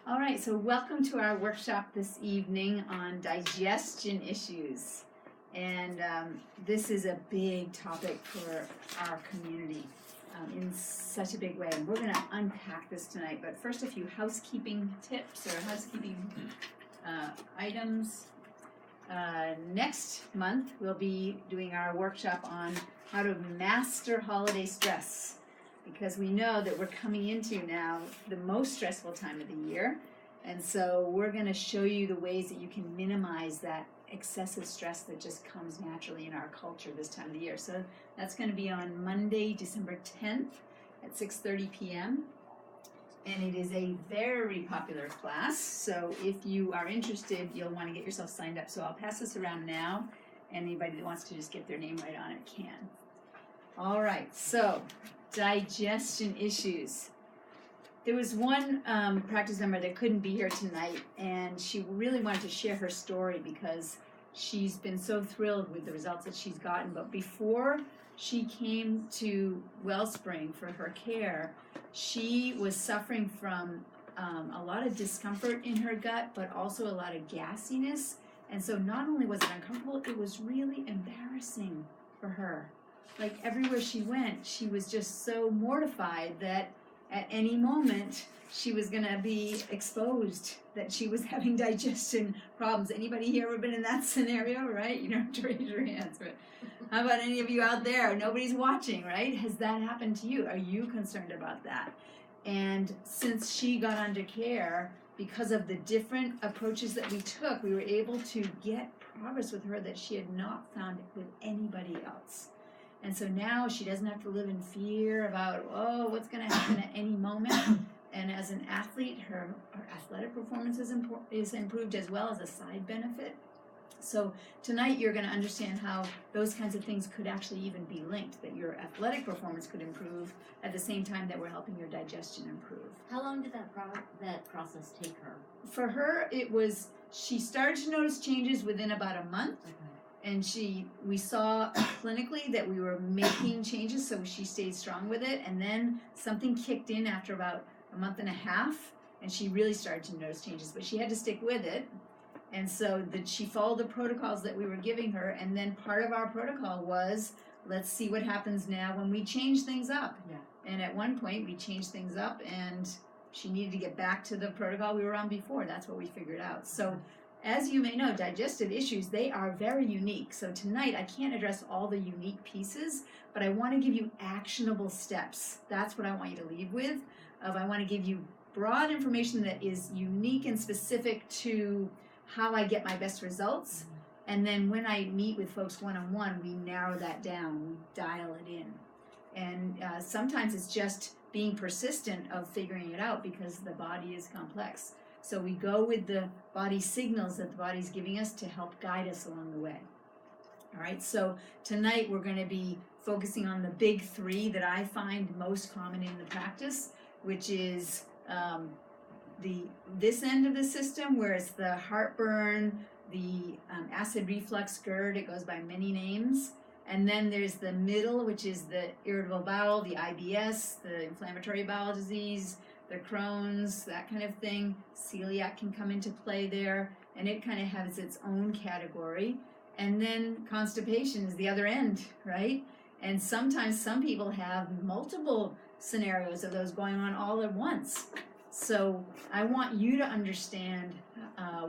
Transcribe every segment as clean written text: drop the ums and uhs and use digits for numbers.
All right, so welcome to our workshop this evening on digestion issues. And this is a big topic for our community in such a big way. And we're going to unpack this tonight. But first, a few housekeeping tips or housekeeping items. Next month, we'll be doing our workshop on how to master holiday stress. Because we know that we're coming into now the most stressful time of the year. And so we're going to show you the ways that you can minimize that excessive stress that just comes naturally in our culture this time of the year. So that's going to be on Monday, December 10th at 6:30 p.m. And it is a very popular class. So if you are interested, you'll want to get yourself signed up. So I'll pass this around now. Anybody that wants to just get their name right on it can. All right, so digestion issues. There was one practice member that couldn't be here tonight, and she really wanted to share her story because she's been so thrilled with the results that she's gotten. But before she came to Wellspring for her care, she was suffering from a lot of discomfort in her gut, but also a lot of gassiness. And so not only was it uncomfortable, it was really embarrassing for her. Like everywhere she went, she was just so mortified that at any moment she was going to be exposed that she was having digestion problems. Anybody here ever been in that scenario, right? You don't have to raise your hands, but how about any of you out there? Nobody's watching, right? Has that happened to you? Are you concerned about that? And since she got under care, because of the different approaches that we took, we were able to get progress with her that she had not found with anybody else. And so now she doesn't have to live in fear about, what's going to happen at any moment. And as an athlete, her athletic performance is improved as well as a side benefit. So tonight you're going to understand how those kinds of things could actually even be linked, that your athletic performance could improve at the same time that we're helping your digestion improve. How long did that process take her? For her, she started to notice changes within about a month. Okay. And we saw clinically that we were making changes, so she stayed strong with it. And then something kicked in after about a month and a half, and she really started to notice changes. But she had to stick with it. And so she followed the protocols that we were giving her. And then part of our protocol was, let's see what happens now when we change things up. Yeah. And at one point, we changed things up, and she needed to get back to the protocol we were on before. That's what we figured out. So as you may know, digestive issues, they are very unique. So tonight, I can't address all the unique pieces, but I want to give you actionable steps. That's what I want you to leave with. I want to give you broad information that is unique and specific to how I get my best results. And then when I meet with folks one-on-one, we narrow that down, we dial it in. And sometimes it's just being persistent of figuring it out because the body is complex. So we go with the body signals that the body's giving us to help guide us along the way. All right, so tonight we're going to be focusing on the big three that I find most common in the practice, which is this end of the system, where it's the heartburn, the acid reflux GERD, it goes by many names. And then there's the middle, which is the irritable bowel, the IBS, the inflammatory bowel disease, the Crohn's, that kind of thing. Celiac can come into play there, and it kind of has its own category. And then constipation is the other end, right? And sometimes some people have multiple scenarios of those going on all at once. So I want you to understand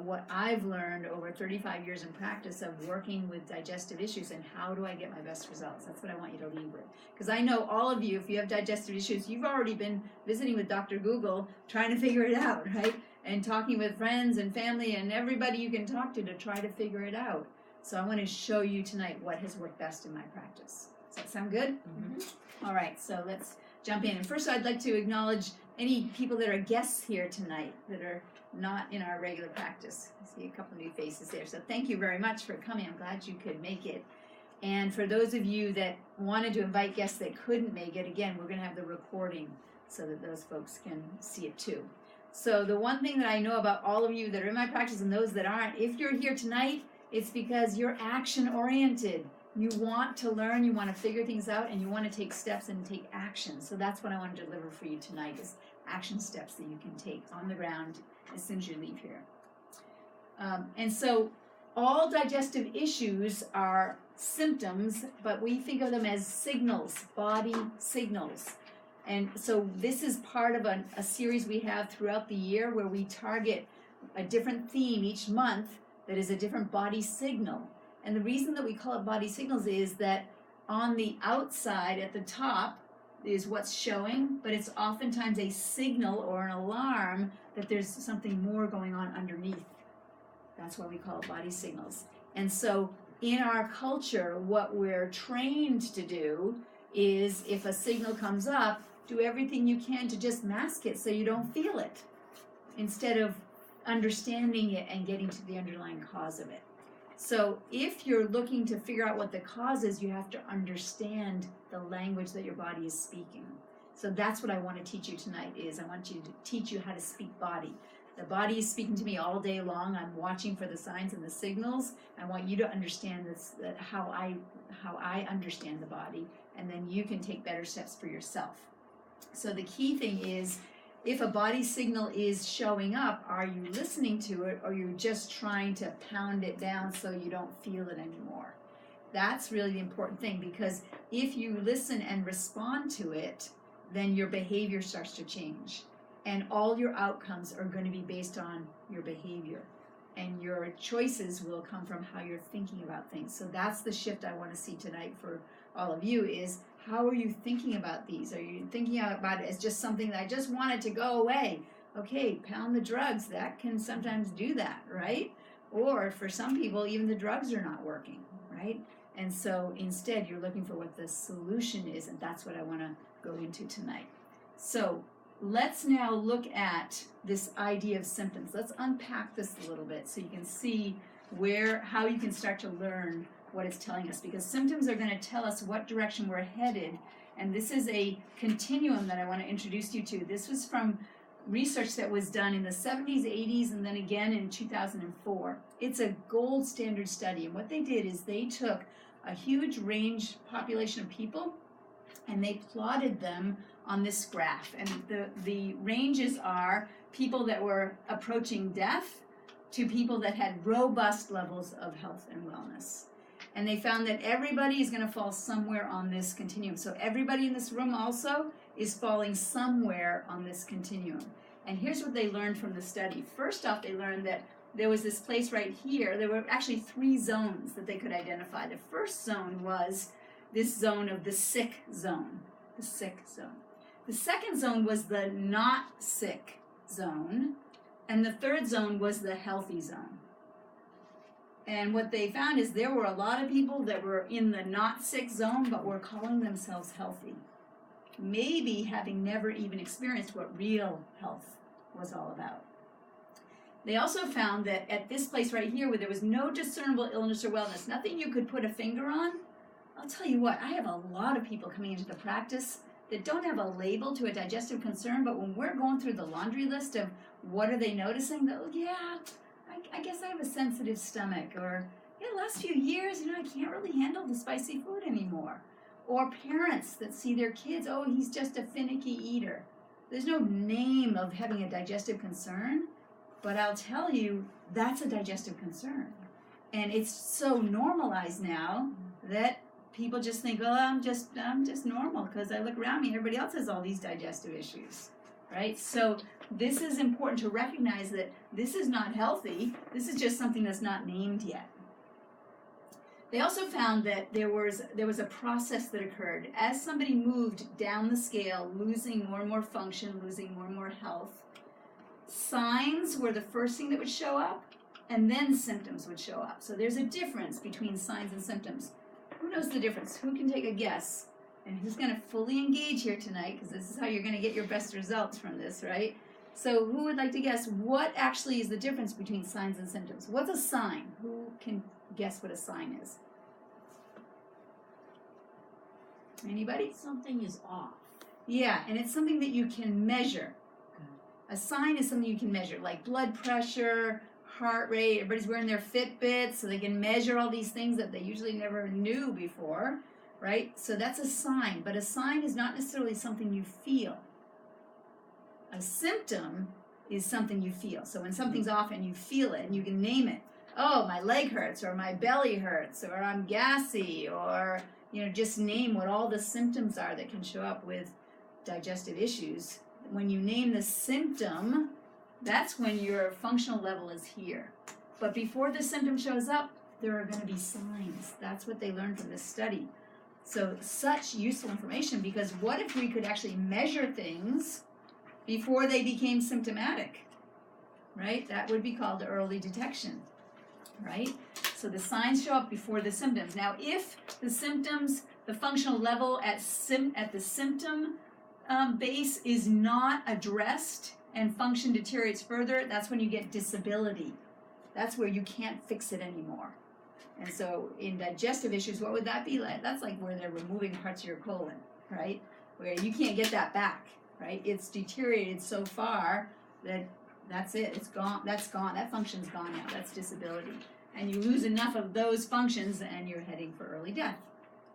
what I've learned over 35 years in practice of working with digestive issues and how do I get my best results. That's what I want you to leave with. Because I know all of you, if you have digestive issues, you've already been visiting with Dr. Google trying to figure it out, right? And talking with friends and family and everybody you can talk to try to figure it out. So I want to show you tonight what has worked best in my practice. Does that sound good? Mm-hmm. All right, so let's jump in. And first I'd like to acknowledge any people that are guests here tonight that are not in our regular practice. I see a couple of new faces there. So thank you very much for coming. I'm glad you could make it. And for those of you that wanted to invite guests that couldn't make it, again, we're going to have the recording so that those folks can see it too. So the one thing that I know about all of you that are in my practice and those that aren't, if you're here tonight, it's because you're action-oriented. You want to learn, you want to figure things out, and you want to take steps and take action. So that's what I want to deliver for you tonight, is action steps that you can take on the ground as soon as you leave here. And so all digestive issues are symptoms, but we think of them as signals, body signals. And so this is part of a series we have throughout the year where we target a different theme each month that is a different body signal. And the reason that we call it body signals is that on the outside at the top is what's showing, but it's oftentimes a signal or an alarm that there's something more going on underneath. That's why we call it body signals. And so in our culture, what we're trained to do is if a signal comes up, do everything you can to just mask it so you don't feel it, instead of understanding it and getting to the underlying cause of it. So if you're looking to figure out what the cause is, you have to understand the language that your body is speaking. So that's what I want to teach you tonight is I want to teach you how to speak body. The body is speaking to me all day long. I'm watching for the signs and the signals. I want you to understand this, how I understand the body, and then you can take better steps for yourself. So the key thing is, if a body signal is showing up, are you listening to it, or are you just trying to pound it down so you don't feel it anymore? That's really the important thing, because if you listen and respond to it, then your behavior starts to change. And all your outcomes are going to be based on your behavior. And your choices will come from how you're thinking about things. So that's the shift I want to see tonight for all of you is, how are you thinking about these? Are you thinking about it as just something that I just wanted to go away? Okay, pound the drugs. That can sometimes do that, right? Or for some people, even the drugs are not working, right? And so instead, you're looking for what the solution is, and that's what I want to go into tonight. So let's now look at this idea of symptoms. Let's unpack this a little bit so you can see how you can start to learn what it's telling us, because symptoms are going to tell us what direction we're headed. And this is a continuum that I want to introduce you to. This was from research that was done in the 70s, 80s, and then again in 2004. It's a gold standard study. And what they did is they took a huge range population of people and they plotted them on this graph. And the ranges are people that were approaching death to people that had robust levels of health and wellness. And they found that everybody is going to fall somewhere on this continuum. So everybody in this room also is falling somewhere on this continuum. And here's what they learned from the study. First off, they learned that there was this place right here. There were actually 3 zones that they could identify. The first zone was this zone of the sick zone, the sick zone. The second zone was the not sick zone. And the third zone was the healthy zone. And what they found is there were a lot of people that were in the not sick zone, but were calling themselves healthy. Maybe having never even experienced what real health was all about. They also found that at this place right here, where there was no discernible illness or wellness, nothing you could put a finger on, I'll tell you what, I have a lot of people coming into the practice that don't have a label to a digestive concern, but when we're going through the laundry list of what are they noticing, they'll, I guess I have a sensitive stomach, or the last few years, I can't really handle the spicy food anymore. Or parents that see their kids, oh, he's just a finicky eater. There's no name of having a digestive concern, but I'll tell you, that's a digestive concern. And it's so normalized now that people just think, well, I'm just normal because I look around me, everybody else has all these digestive issues, right? So this is important to recognize that this is not healthy. This is just something that's not named yet. They also found that there was a process that occurred. As somebody moved down the scale, losing more and more function, losing more and more health, signs were the first thing that would show up, and then symptoms would show up. So there's a difference between signs and symptoms. Who knows the difference? Who can take a guess? And who's going to fully engage here tonight? Because this is how you're going to get your best results from this, right? So who would like to guess what actually is the difference between signs and symptoms? What's a sign? Who can guess what a sign is? Anybody? Something is off. Yeah, and it's something that you can measure. A sign is something you can measure, like blood pressure, heart rate. Everybody's wearing their Fitbits, so they can measure all these things that they usually never knew before, right? So that's a sign, but a sign is not necessarily something you feel. A symptom is something you feel. So when something's off and you feel it and you can name it, oh, my leg hurts, or my belly hurts, or I'm gassy, or, just name what all the symptoms are that can show up with digestive issues. When you name the symptom, that's when your functional level is here. But before the symptom shows up, there are going to be signs. That's what they learned from this study. So such useful information, because what if we could actually measure things before they became symptomatic, right? That would be called early detection, right? So the signs show up before the symptoms. Now, if the symptoms, the functional level at the symptom base is not addressed and function deteriorates further, that's when you get disability. That's where you can't fix it anymore. And so in digestive issues, what would that be like? That's like where they're removing parts of your colon, right? Where you can't get that back, right? It's deteriorated so far that that's it. It's gone. That's gone. That function's gone now. That's disability. And you lose enough of those functions and you're heading for early death.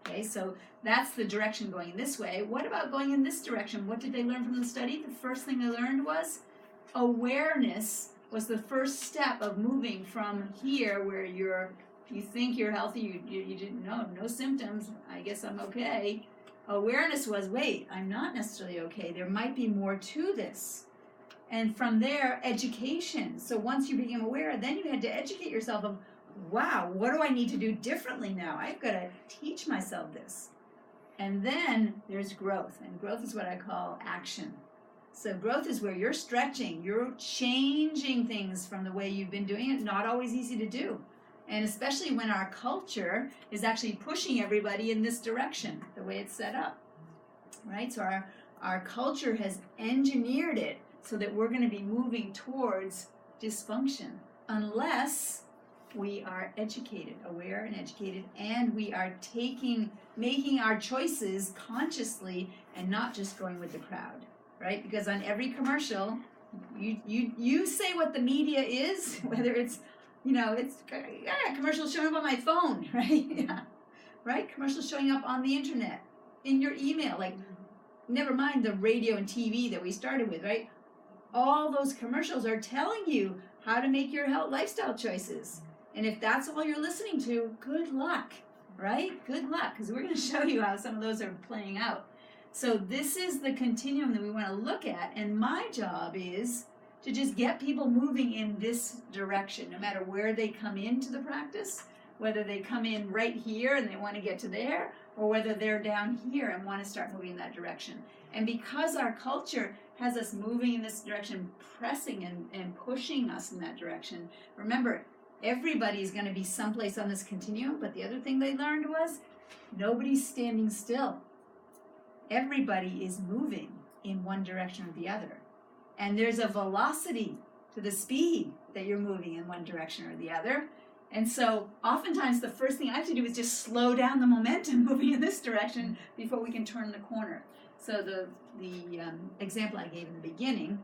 Okay, so that's the direction going this way. What about going in this direction? What did they learn from the study? The first thing they learned was awareness was the first step of moving from here where you think you're healthy, you didn't know, no symptoms, I guess I'm okay. Awareness was, wait, I'm not necessarily okay. There might be more to this. And from there, education. So once you became aware, then you had to educate yourself of, wow, what do I need to do differently now? I've got to teach myself this. And then there's growth. And growth is what I call action. So growth is where you're stretching, you're changing things from the way you've been doing it. Not always easy to do. And especially when our culture is actually pushing everybody in this direction, the way it's set up, right? So our culture has engineered it so that we're going to be moving towards dysfunction unless we are educated, aware and educated, and we are making our choices consciously and not just going with the crowd, right? Because on every commercial, you say what the media is, whether it's commercials showing up on my phone, right? Yeah. Right? Commercials showing up on the internet, in your email, like, never mind the radio and TV that we started with, right? All those commercials are telling you how to make your health lifestyle choices. And if that's all you're listening to, good luck, right? Good luck, because we're going to show you how some of those are playing out. So this is the continuum that we want to look at, and my job is to just get people moving in this direction, no matter where they come into the practice, whether they come in right here and they want to get to there, or whether they're down here and want to start moving in that direction. And because our culture has us moving in this direction, pressing and pushing us in that direction, remember, everybody is going to be someplace on this continuum, but the other thing they learned was nobody's standing still. Everybody is moving in one direction or the other. And there's a velocity to the speed that you're moving in one direction or the other. And so oftentimes the first thing I have to do is just slow down the momentum moving in this direction before we can turn the corner. So the example I gave in the beginning,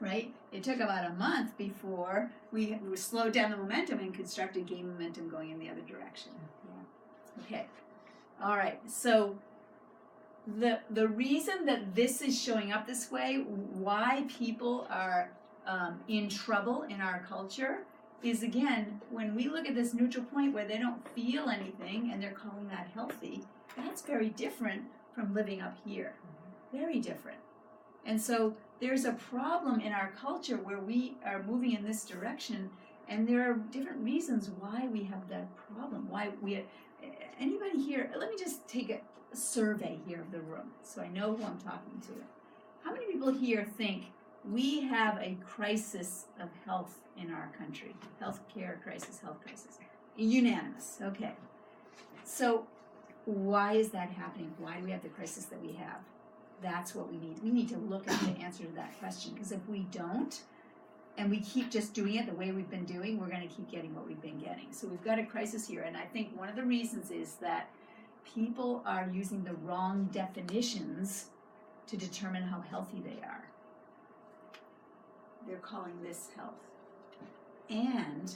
right? It took about a month before we slowed down the momentum and could start to gain momentum going in the other direction. Yeah. Okay. All right. So the reason that this is showing up this way, why people are in trouble in our culture, is again, when we look at this neutral point where they don't feel anything and they're calling that healthy, that's very different from living up here. Very different. And so there's a problem in our culture where we are moving in this direction, and there are different reasons why we have that problem. Anybody here, let me just take a survey here of the room so I know who I'm talking to. How many people here think we have a crisis of health in our country? Healthcare crisis, health crisis. Unanimous. Okay. So why is that happening? Why do we have the crisis that we have? That's what we need. We need to look at the answer to that question, because if we don't, and we keep just doing it the way we've been doing, we're going to keep getting what we've been getting. So we've got a crisis here, and I think one of the reasons is that people are using the wrong definitions to determine how healthy they are. They're calling this health. And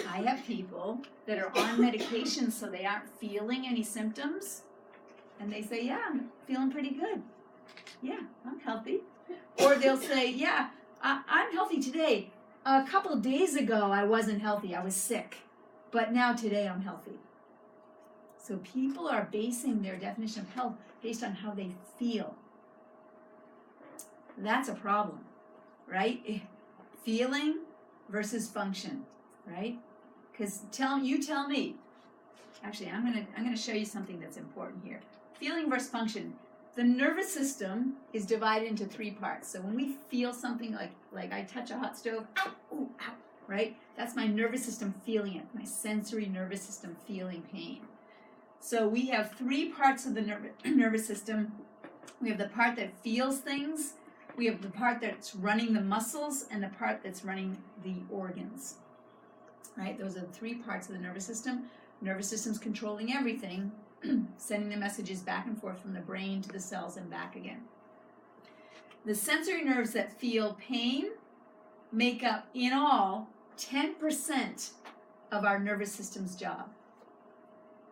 I have people that are on medication so they aren't feeling any symptoms, and they say, yeah, I'm feeling pretty good. Yeah, I'm healthy. Or they'll say, yeah, I'm healthy today. A couple of days ago, I wasn't healthy. I was sick. But now today, I'm healthy. So people are basing their definition of health based on how they feel. That's a problem, right? Feeling versus function, right? Because tell me. Actually, I'm gonna show you something that's important here. Feeling versus function. The nervous system is divided into 3 parts. So when we feel something like I touch a hot stove, ow, ooh, ow, right? That's my nervous system feeling it, my sensory nervous system feeling pain. So we have 3 parts of the nervous system. We have the part that feels things, we have the part that's running the muscles, and the part that's running the organs. Right? Those are the 3 parts of the nervous system. Nervous system's controlling everything, sending the messages back and forth from the brain to the cells and back again. The sensory nerves that feel pain make up, in all, 10% of our nervous system's job.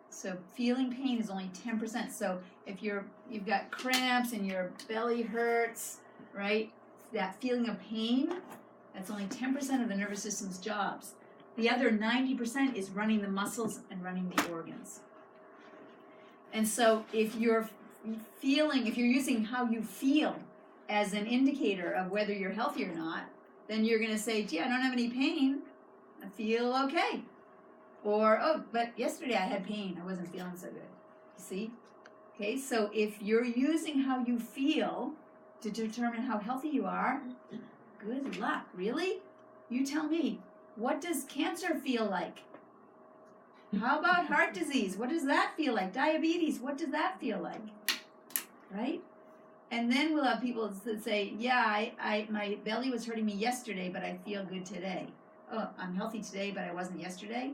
So feeling pain is only 10%. So if you've got cramps and your belly hurts, right? That feeling of pain, that's only 10% of the nervous system's jobs. The other 90% is running the muscles and running the organs. And so if you're using how you feel as an indicator of whether you're healthy or not, then you're going to say, gee, I don't have any pain. I feel okay. Or, oh, but yesterday I had pain. I wasn't feeling so good. You see? Okay, so if you're using how you feel to determine how healthy you are, good luck. Really? You tell me. What does cancer feel like? How about heart disease? What does that feel like? Diabetes, what does that feel like? Right? And then we'll have people that say, yeah, my belly was hurting me yesterday, but I feel good today. Oh, I'm healthy today, but I wasn't yesterday.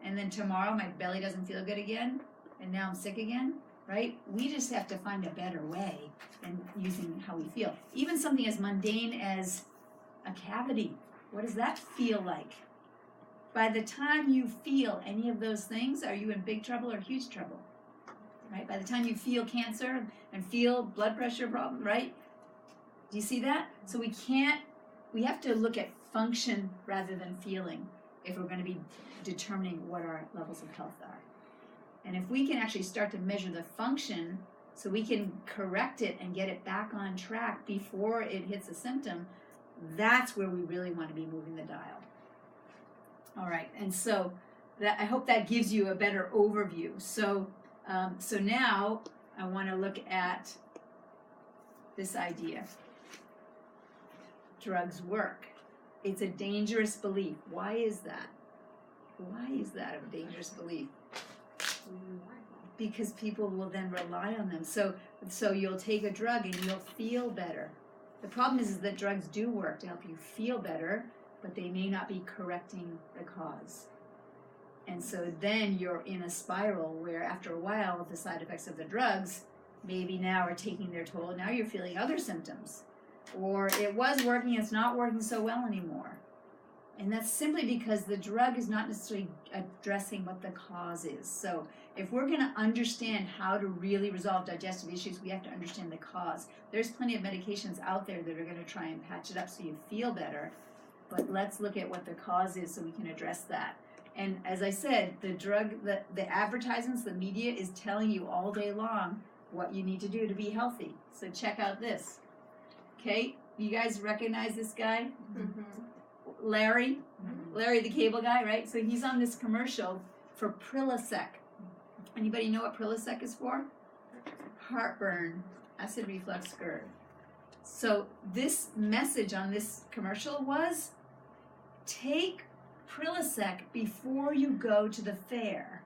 And then tomorrow my belly doesn't feel good again, and now I'm sick again, right? We just have to find a better way than using how we feel. Even something as mundane as a cavity. What does that feel like? By the time you feel any of those things, are you in big trouble or huge trouble? Right? By the time you feel cancer and feel blood pressure problem, right? Do you see that? So we have to look at function rather than feeling if we're going to be determining what our levels of health are. And if we can actually start to measure the function so we can correct it and get it back on track before it hits a symptom, that's where we really want to be moving the dial. All right, and so I hope that gives you a better overview. So now I want to look at this idea. Drugs work. It's a dangerous belief. Why is that? Why is that a dangerous belief? Because people will then rely on them. So you'll take a drug and you'll feel better. The problem is that drugs do work to help you feel better, but they may not be correcting the cause. And so then you're in a spiral where after a while the side effects of the drugs maybe now are taking their toll. Now you're feeling other symptoms. Or it was working, it's not working so well anymore. And that's simply because the drug is not necessarily addressing what the cause is. So if we're going to understand how to really resolve digestive issues, we have to understand the cause. There's plenty of medications out there that are going to try and patch it up so you feel better. But let's look at what the cause is so we can address that. And as I said, the advertisements, the media is telling you all day long what you need to do to be healthy. So check out this. Okay, you guys recognize this guy? Mm-hmm. Larry the cable guy, right? So he's on this commercial for Prilosec. Anybody know what Prilosec is for? Heartburn, acid reflux, GERD. So this message on this commercial was, take Prilosec before you go to the fair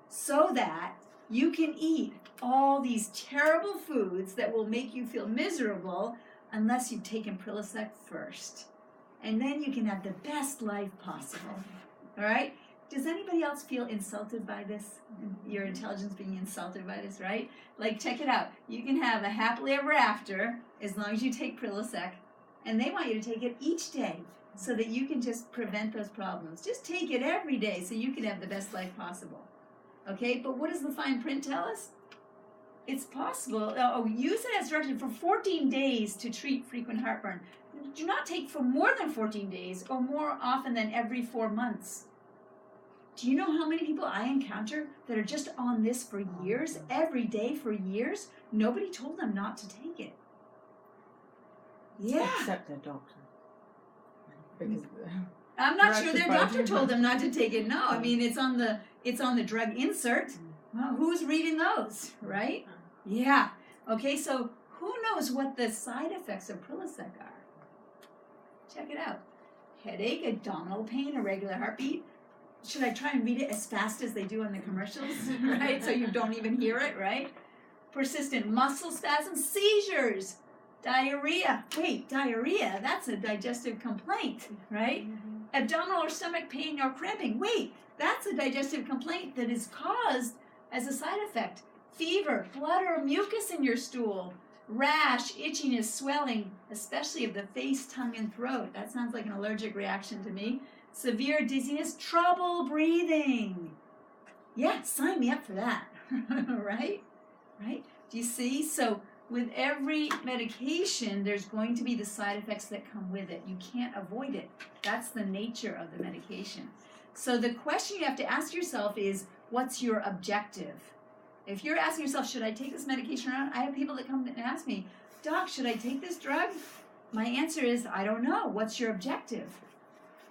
so that you can eat all these terrible foods that will make you feel miserable unless you've taken Prilosec first. And then you can have the best life possible. All right? Does anybody else feel insulted by this? Your intelligence being insulted by this, right? Like, check it out. You can have a happily ever after as long as you take Prilosec. And they want you to take it each day so that you can just prevent those problems. Just take it every day so you can have the best life possible. Okay? But what does the fine print tell us? it's possible. Use it as directed for 14 days to treat frequent heartburn. Do not take for more than 14 days or more often than every 4 months. Do you know how many people I encounter that are just on this for years, every day for years? Nobody told them not to take it. Yeah. Except their doctor. Because I'm not Right, sure their surprising. doctor told them not to take it. No, I mean it's on the drug insert. Well, who's reading those, right? Yeah. Okay, so who knows what the side effects of Prilosec are? Check it out. Headache, abdominal pain, irregular heartbeat. Should I try and read it as fast as they do on the commercials, right? So you don't even hear it, right? Persistent muscle spasms, seizures, diarrhea. Wait, diarrhea, that's a digestive complaint, right? Abdominal or stomach pain or cramping. Wait, that's a digestive complaint that is caused as a side effect. Fever, blood or mucus in your stool, rash, itchiness, swelling, especially of the face, tongue, and throat. That sounds like an allergic reaction to me. Severe dizziness, trouble breathing. Yeah, sign me up for that, right? Right? Do you see? So with every medication, there's going to be the side effects that come with it. You can't avoid it. That's the nature of the medication. So the question you have to ask yourself is, what's your objective? If you're asking yourself, should I take this medication or not? I have people that come and ask me, Doc, should I take this drug? My answer is, I don't know. What's your objective?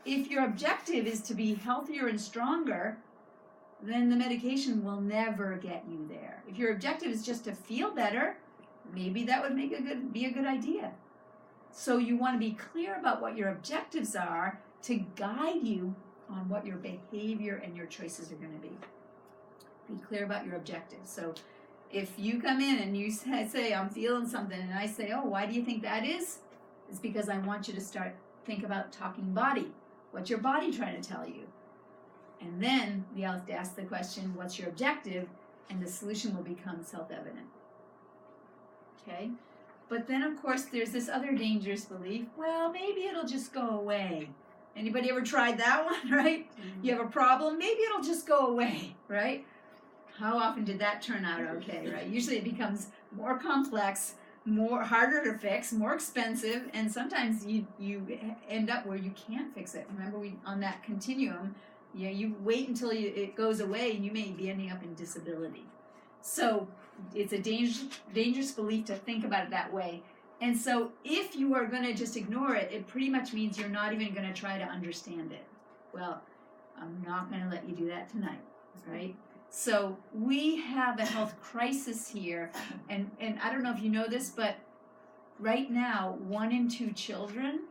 If your objective is to be healthier and stronger, then the medication will never get you there. If your objective is just to feel better, maybe that would be a good idea. So you want to be clear about what your objectives are to guide you on what your behavior and your choices are going to be. Be clear about your objectives. So if you come in and you say, I'm feeling something, and I say, oh, why do you think that is? It's because I want you to think about talking body. What's your body trying to tell you? And then you have to ask the question, what's your objective? And the solution will become self-evident. Okay? But then, of course, there's this other dangerous belief, well, maybe it'll just go away. Anybody ever tried that one, right? You have a problem, maybe it'll just go away, right? How often did that turn out okay, right? Usually it becomes more complex, harder to fix, more expensive, and sometimes you end up where you can't fix it. Remember, on that continuum, you wait until it goes away, and you may be ending up in disability. So it's a dangerous belief to think about it that way. And so if you are going to just ignore it, it pretty much means you're not even going to try to understand it. Well, I'm not going to let you do that tonight, right? So we have a health crisis here, and I don't know if you know this, but right now, 1 in 2 children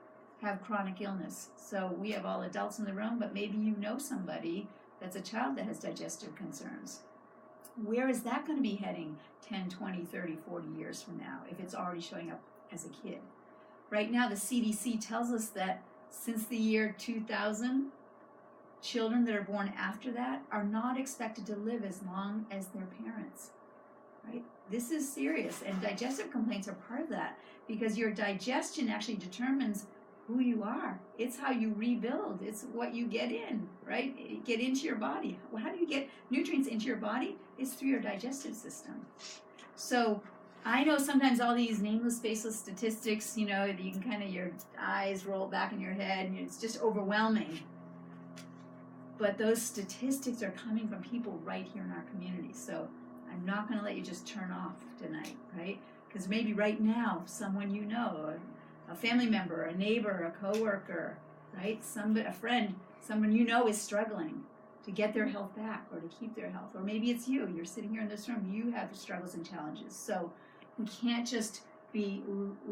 have chronic illness. So we have all adults in the room, but maybe you know somebody that's a child that has digestive concerns. Where is that going to be heading 10, 20, 30, 40 years from now if it's already showing up as a kid? Right now, the CDC tells us that since the year 2000, children that are born after that are not expected to live as long as their parents, right? This is serious, and digestive complaints are part of that because your digestion actually determines who you are. It's how you rebuild. It's what you get in, right? Get into your body. How do you get nutrients into your body? It's through your digestive system. So I know sometimes all these nameless, faceless statistics, you can kind of, your eyes roll back in your head, and it's just overwhelming. But those statistics are coming from people right here in our community. So I'm not going to let you just turn off tonight, right? Because maybe right now, someone you know, a family member, a neighbor, a coworker, right? A friend, someone you know is struggling to get their health back or to keep their health. Or maybe it's you. You're sitting here in this room. You have struggles and challenges. So we can't just be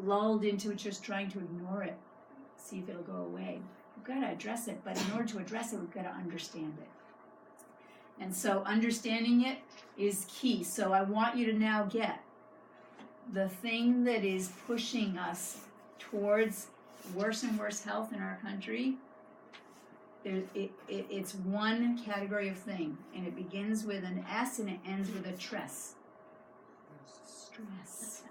lulled into just trying to ignore it, see if it'll go away. We've got to address it, but in order to address it, we've got to understand it. And so understanding it is key. So I want you to now get the thing that is pushing us towards worse and worse health in our country. It's one category of thing, and it begins with an S and it ends with a tress. Stress.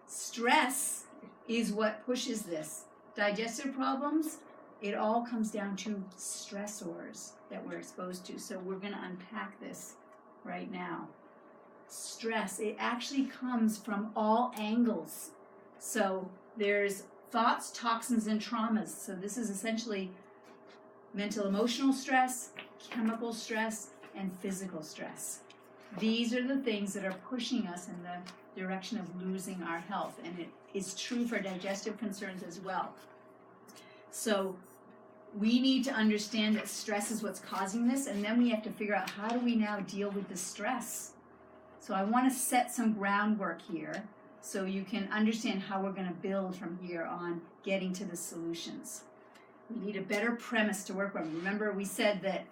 Stress is what pushes this. Digestive problems, it all comes down to stressors that we're exposed to. So we're going to unpack this right now. stress. It actually comes from all angles. So there's thoughts, toxins, and traumas. So this is essentially mental emotional stress, chemical stress, and physical stress. These are the things that are pushing us in the direction of losing our health, and it is true for digestive concerns as well. So we need to understand that stress is what's causing this, and then we have to figure out how do we now deal with the stress. So I want to set some groundwork here so you can understand how we're going to build from here on getting to the solutions. We need a better premise to work from. Remember, we said that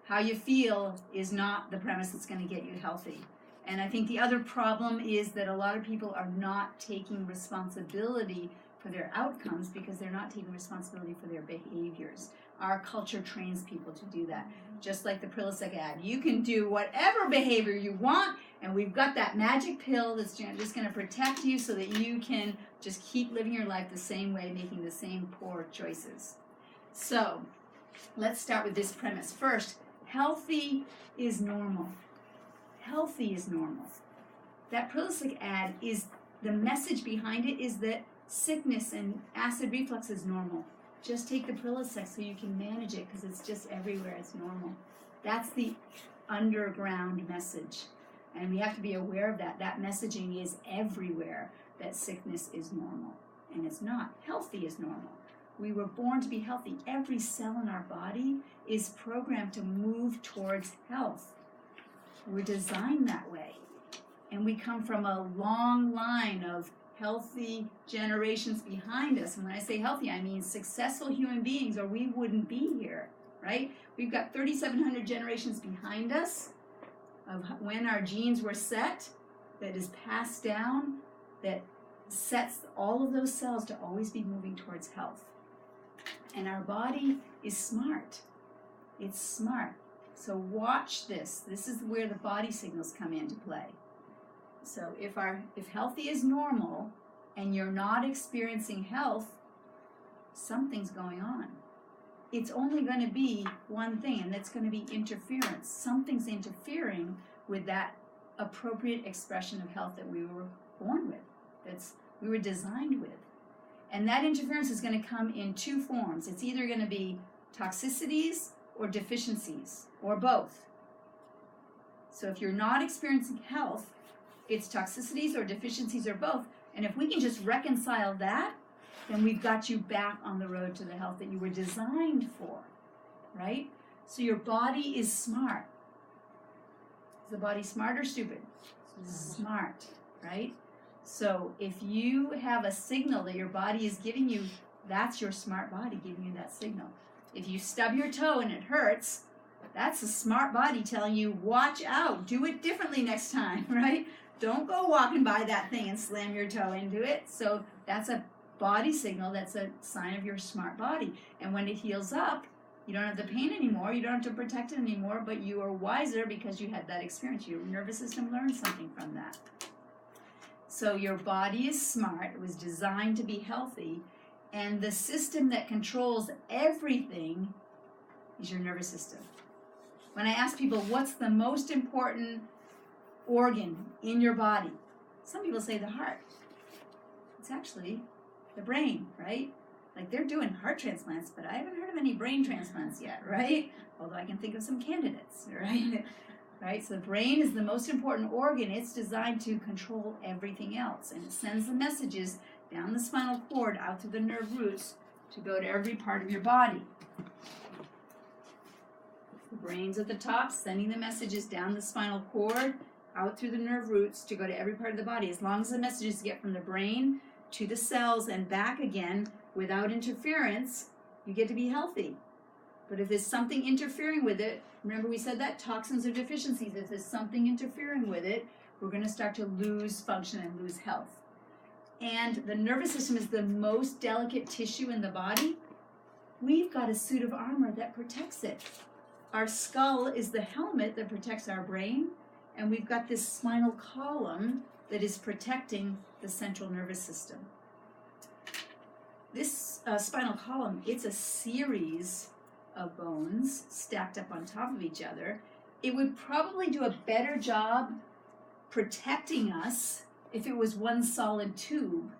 how you feel is not the premise that's going to get you healthy. And I think the other problem is that a lot of people are not taking responsibility for their outcomes because they're not taking responsibility for their behaviors. Our culture trains people to do that. Just like the Prilosec ad. You can do whatever behavior you want, and we've got that magic pill that's just going to protect you so that you can just keep living your life the same way, making the same poor choices. So let's start with this premise. First, healthy is normal. Healthy is normal. That Prilosec ad is, the message behind it is that sickness and acid reflux is normal. Just take the Prilosec so you can manage it because it's just everywhere. It's normal. That's the underground message. And we have to be aware of that. That messaging is everywhere, that sickness is normal. And it's not. Healthy is normal. We were born to be healthy. Every cell in our body is programmed to move towards health. We're designed that way. And we come from a long line of healthy generations behind us. And when I say healthy, I mean successful human beings, or we wouldn't be here, right? We've got 3,700 generations behind us of when our genes were set, that is passed down, that sets all of those cells to always be moving towards health. And our body is smart. It's smart. So watch this. This is where the body signals come into play. So if healthy is normal and you're not experiencing health, something's going on. It's only going to be one thing, and that's going to be interference. Something's interfering with that appropriate expression of health that we were born with, we were designed with. And that interference is going to come in two forms. It's either going to be toxicities or deficiencies, or both. So if you're not experiencing health, it's toxicities or deficiencies or both. And if we can just reconcile that, then we've got you back on the road to the health that you were designed for, right? So your body is smart. Is the body smart or stupid? Smart, right? So if you have a signal that your body is giving you, that's your smart body giving you that signal. If you stub your toe and it hurts, that's a smart body telling you, watch out, do it differently next time, right? Don't go walking by that thing and slam your toe into it. So that's a body signal, that's a sign of your smart body. And when it heals up, you don't have the pain anymore, you don't have to protect it anymore, but you are wiser because you had that experience. Your nervous system learned something from that. So your body is smart, it was designed to be healthy, and the system that controls everything is your nervous system. When I ask people, what's the most important organ in your body? Some people say the heart. It's actually the brain, right? Like they're doing heart transplants, but I haven't heard of any brain transplants yet, right? Although I can think of some candidates, right? Right? So the brain is the most important organ. It's designed to control everything else, and it sends the messages down the spinal cord out through the nerve roots to go to every part of your body. The brain's at the top, sending the messages down the spinal cord, out through the nerve roots to go to every part of the body. As long as the messages get from the brain to the cells and back again without interference, you get to be healthy. But if there's something interfering with it, remember we said that, toxins or deficiencies, if there's something interfering with it, we're going to start to lose function and lose health. And the nervous system is the most delicate tissue in the body. We've got a suit of armor that protects it. Our skull is the helmet that protects our brain, and we've got this spinal column that is protecting the central nervous system. This spinal column, it's a series of bones stacked up on top of each other. It would probably do a better job protecting us if it was one solid tube,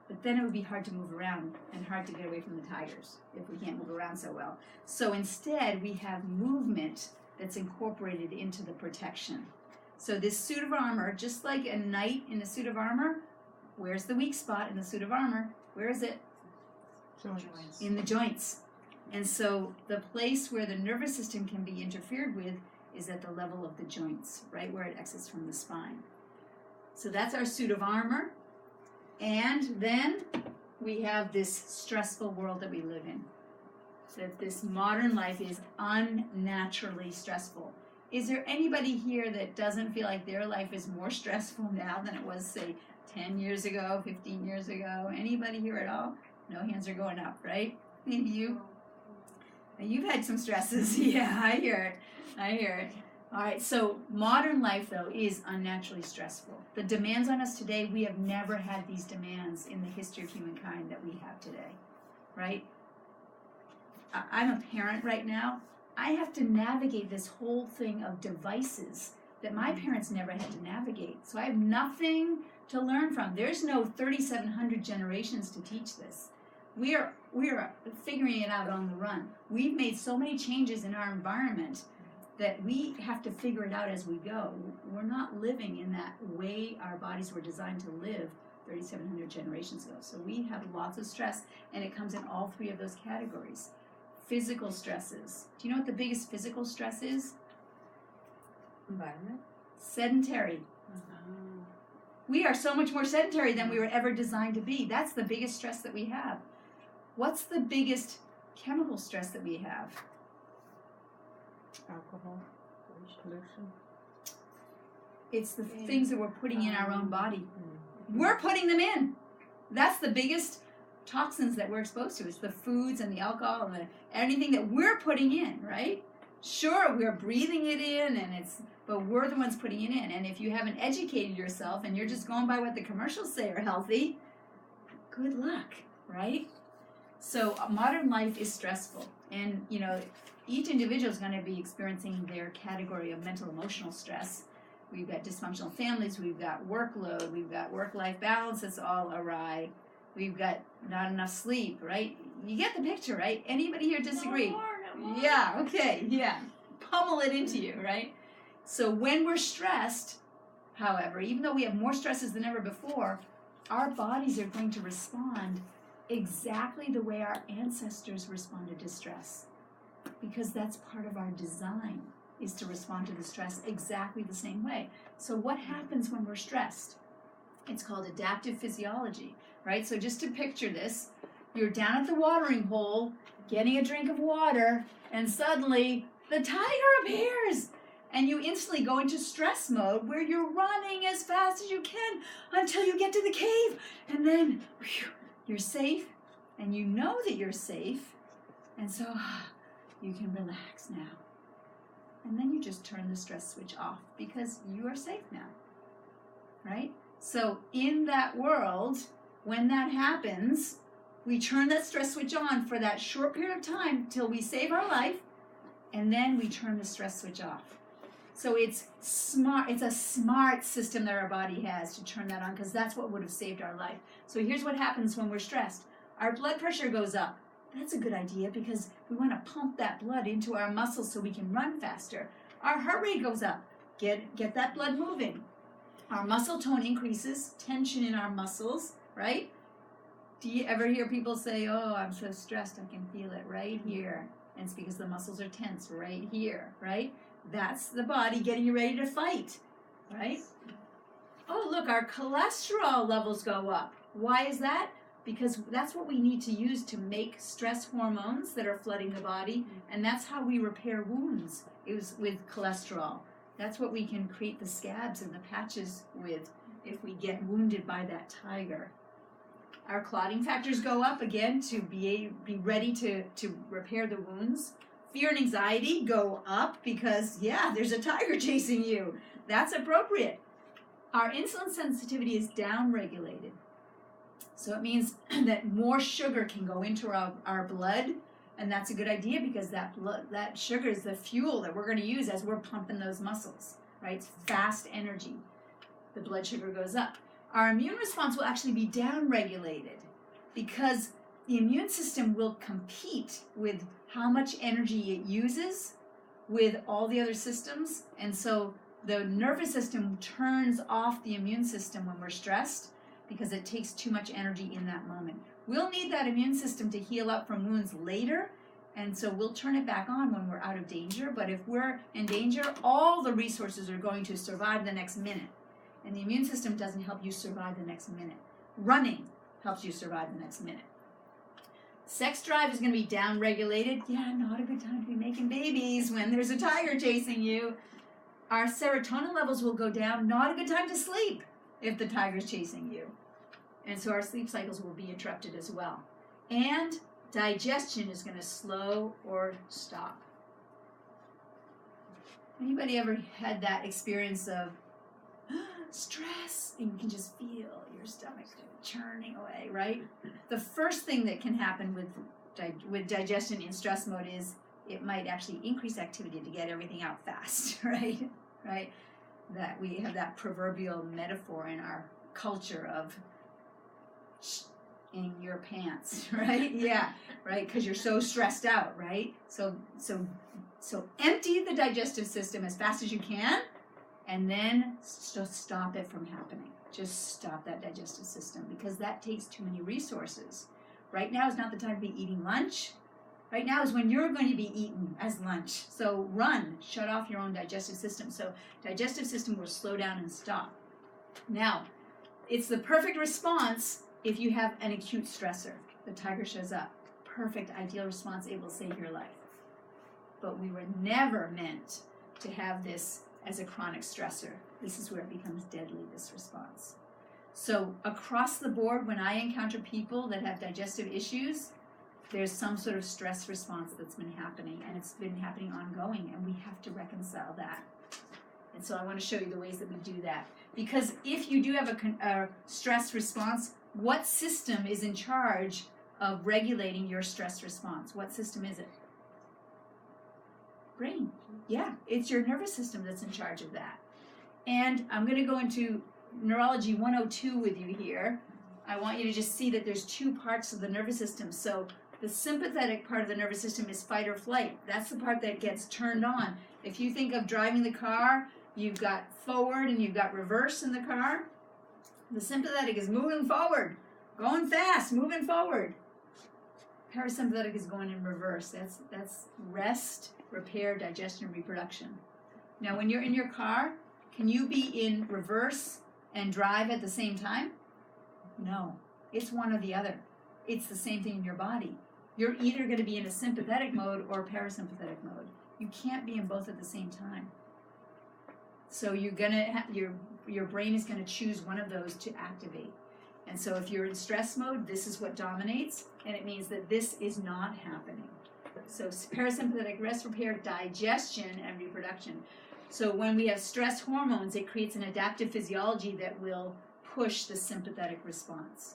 but then it would be hard to move around and hard to get away from the tigers if we can't move around so well. So instead, we have movement that's incorporated into the protection. So this suit of armor, just like a knight in a suit of armor, where's the weak spot in the suit of armor? Where is it? Joints. In the joints. And so the place where the nervous system can be interfered with is at the level of the joints, right where it exits from the spine. So that's our suit of armor. And then we have this stressful world that we live in. That this modern life is unnaturally stressful. Is there anybody here that doesn't feel like their life is more stressful now than it was, say, 10 years ago, 15 years ago? Anybody here at all? No hands are going up, right? Maybe you. You've had some stresses. Yeah, I hear it. All right, so modern life, though, is unnaturally stressful. The demands on us today, we have never had these demands in the history of humankind that we have today, right? I'm a parent right now. I have to navigate this whole thing of devices that my parents never had to navigate. So I have nothing to learn from. There's no 3,700 generations to teach this. We are figuring it out on the run. We've made so many changes in our environment that we have to figure it out as we go. We're not living in that way our bodies were designed to live 3,700 generations ago. So we have lots of stress, and it comes in all three of those categories. Physical stresses. Do you know what the biggest physical stress is? Environment. Sedentary. We are so much more sedentary than we were ever designed to be. That's the biggest stress that we have. What's the biggest chemical stress that we have? Alcohol, pollution. It's the things that we're putting in our own body. We're putting them in. That's the biggest toxins that we're exposed to. It's the foods and the alcohol and anything that we're putting in, right? Sure, we're breathing it in, but we're the ones putting it in. And if you haven't educated yourself and you're just going by what the commercials say are healthy, good luck, right? So modern life is stressful. And, each individual is going to be experiencing their category of mental emotional stress. We've got dysfunctional families, we've got workload, we've got work-life balance that's all awry. We've got not enough sleep, right? You get the picture, right? Anybody here disagree? No more. Yeah, okay, yeah. Pummel it into you, right? So when we're stressed, however, even though we have more stresses than ever before, our bodies are going to respond exactly the way our ancestors responded to stress. Because that's part of our design, is to respond to the stress exactly the same way. So what happens when we're stressed? It's called adaptive physiology, right? So just to picture this, you're down at the watering hole, getting a drink of water, and suddenly the tiger appears. And you instantly go into stress mode where you're running as fast as you can until you get to the cave. And then you're safe, and you know that you're safe. And so you can relax now. And then you just turn the stress switch off because you are safe now, right? So in that world, when that happens, we turn that stress switch on for that short period of time till we save our life, and then we turn the stress switch off. So it's smart. It's a smart system that our body has to turn that on because that's what would have saved our life. So here's what happens when we're stressed. Our blood pressure goes up. That's a good idea because we want to pump that blood into our muscles so we can run faster. Our heart rate goes up. Get that blood moving. Our muscle tone increases, tension in our muscles, right? Do you ever hear people say, oh, I'm so stressed, I can feel it right here. And it's because the muscles are tense right here, right? That's the body getting you ready to fight, right? Oh, look, our cholesterol levels go up. Why is that? Because that's what we need to use to make stress hormones that are flooding the body, and that's how we repair wounds, is with cholesterol. That's what we can create the scabs and the patches with if we get wounded by that tiger. Our clotting factors go up again to be ready to repair the wounds. Fear and anxiety go up because, there's a tiger chasing you. That's appropriate. Our insulin sensitivity is downregulated. So it means that more sugar can go into our blood, and that's a good idea because that sugar is the fuel that we're going to use as we're pumping those muscles, right? It's fast energy. The blood sugar goes up. Our immune response will actually be downregulated because the immune system will compete with how much energy it uses with all the other systems. And so the nervous system turns off the immune system when we're stressed because it takes too much energy in that moment. We'll need that immune system to heal up from wounds later, and so we'll turn it back on when we're out of danger. But if we're in danger, all the resources are going to survive the next minute. And the immune system doesn't help you survive the next minute. Running helps you survive the next minute. Sex drive is going to be downregulated. Yeah, not a good time to be making babies when there's a tiger chasing you. Our serotonin levels will go down. Not a good time to sleep if the tiger's chasing you. And so our sleep cycles will be interrupted as well. And digestion is going to slow or stop. Anybody ever had that experience of stress and you can just feel your stomach churning away, right? The first thing that can happen with digestion in stress mode is it might actually increase activity to get everything out fast, right? Right? That we have that proverbial metaphor in our culture of in your pants, right? Yeah, right? Because you're so stressed out, right? So empty the digestive system as fast as you can, and then just stop it from happening. Just stop that digestive system because that takes too many resources. Right now is not the time to be eating lunch. Right now is when you're going to be eaten as lunch. So run, shut off your own digestive system. So digestive system will slow down and stop. Now, it's the perfect response if you have an acute stressor. The tiger shows up. Perfect, ideal response, able to save your life. But we were never meant to have this as a chronic stressor. This is where it becomes deadly, this response. So across the board, when I encounter people that have digestive issues, there's some sort of stress response that's been happening, and it's been happening ongoing, and we have to reconcile that. And so I want to show you the ways that we do that. Because if you do have a stress response, what system is in charge of regulating your stress response? What system is it? Brain. Yeah, it's your nervous system that's in charge of that. And I'm going to go into Neurology 102 with you here. I want you to just see that there's two parts of the nervous system. So the sympathetic part of the nervous system is fight or flight. That's the part that gets turned on. If you think of driving the car, you've got forward and you've got reverse in the car. The sympathetic is moving forward, going fast, moving forward. Parasympathetic is going in reverse. That's rest, repair, digestion, reproduction. Now, when you're in your car, can you be in reverse and drive at the same time? No, it's one or the other. It's the same thing in your body. You're either going to be in a sympathetic mode or parasympathetic mode. You can't be in both at the same time. So you're gonna your brain is going to choose one of those to activate. And so if you're in stress mode, this is what dominates, and it means that this is not happening. So parasympathetic, rest, repair, digestion, and reproduction. So when we have stress hormones, it creates an adaptive physiology that will push the sympathetic response.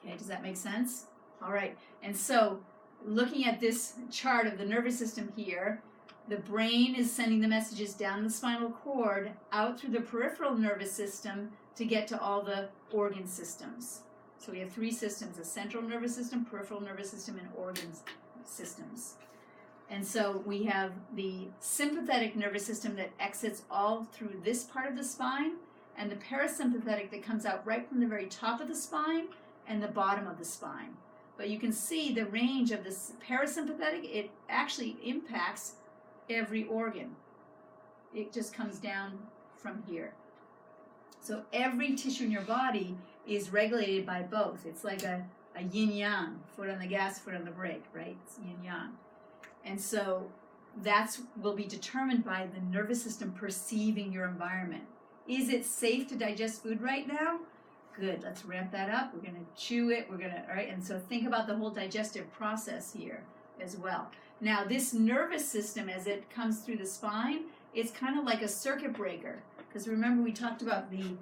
Okay, does that make sense? All right, and so looking at this chart of the nervous system here, the brain is sending the messages down the spinal cord, out through the peripheral nervous system to get to all the organ systems. So we have three systems: a central nervous system, peripheral nervous system, and organs systems. And so we have the sympathetic nervous system that exits all through this part of the spine, and the parasympathetic that comes out right from the very top of the spine and the bottom of the spine. But you can see the range of this parasympathetic, it actually impacts every organ. It just comes down from here. So every tissue in your body is regulated by both. It's like a yin-yang, foot on the gas, foot on the brake, right? It's yin-yang. And so that will be determined by the nervous system perceiving your environment. Is it safe to digest food right now? Good, let's ramp that up. We're going to chew it. All right? And so think about the whole digestive process here as well. Now, this nervous system, as it comes through the spine, it's kind of like a circuit breaker. Because remember, we talked about the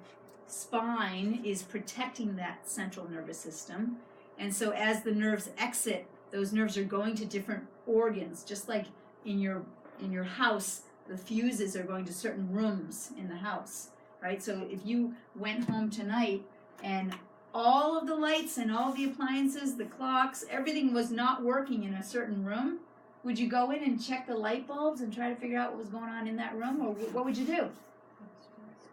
spine is protecting that central nervous system. And so as the nerves exit, those nerves are going to different organs. Just like in your house, the fuses are going to certain rooms in the house, right? So if you went home tonight and all of the lights and all the appliances, the clocks, everything was not working in a certain room, would you go in and check the light bulbs and try to figure out what was going on in that room, or what would you do?